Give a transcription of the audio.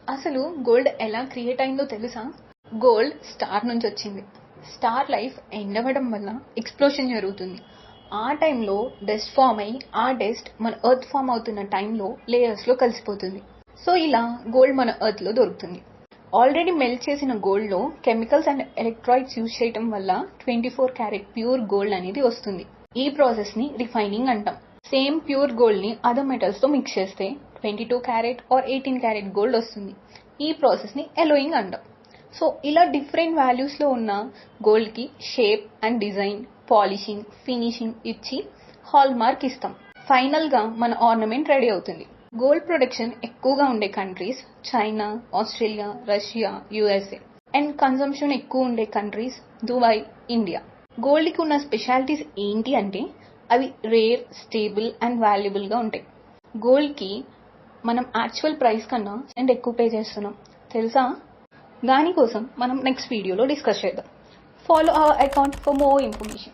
అసలు గోల్డ్ ఎలా క్రియేట్ అయిందో తెలుసా? గోల్డ్ స్టార్ నుంచి వచ్చింది. స్టార్ లైఫ్ ఎండ్ అవ్వడం వల్ల ఎక్స్ప్లోషన్ జరుగుతుంది. ఆ టైంలో డస్ట్ ఫామ్ అయ్యి ఆ డస్ట్ మన ఎర్త్ ఫామ్ అవుతున్న టైంలో లేయర్స్లో కలిసిపోతుంది. సో ఇలా గోల్డ్ మన ఎర్త్లో దొరుకుతుంది. ఆల్రెడీ మెల్ట్ చేసిన గోల్డ్లో కెమికల్స్ అండ్ ఎలక్ట్రాయిడ్స్ యూజ్ చేయడం వల్ల 24 క్యారెట్ ప్యూర్ గోల్డ్ అనేది వస్తుంది. ఈ ప్రాసెస్ని రిఫైనింగ్ అంటాం. సేమ్ ప్యూర్ గోల్డ్ని అదర్ మెటల్స్తో మిక్స్ చేస్తే 22 క్యారెట్ ఆర్ 18 క్యారెట్ గోల్డ్ వస్తుంది. ఈ ప్రాసెస్ని ఎలోయింగ్ అంటాం. సో ఇలా డిఫరెంట్ వాల్యూస్లో ఉన్న గోల్డ్కి shape and design, polishing, finishing ఇచ్చి హాల్ మార్క్ ఇస్తాం. ఫైనల్గా మన ఆర్నమెంట్ రెడీ అవుతుంది. గోల్డ్ ప్రొడక్షన్ ఎక్కువగా ఉండే countries China, Australia, Russia, USA. And consumption ఎక్కువ ఉండే కంట్రీస్ దుబాయ్, ఇండియా. గోల్డ్కి ఉన్న స్పెషాలిటీస్ ఏంటి అంటే అవి రేర్, స్టేబుల్ అండ్ వాల్యుబుల్గా ఉంటాయి. గోల్డ్కి మనం యాక్చువల్ ప్రైస్ కన్నా అండ్ ఎక్కువ పే చేస్తున్నాం తెలుసా? దానికోసం మనం నెక్స్ట్ వీడియోలో డిస్కస్ చేద్దాం. Follow our account for more information.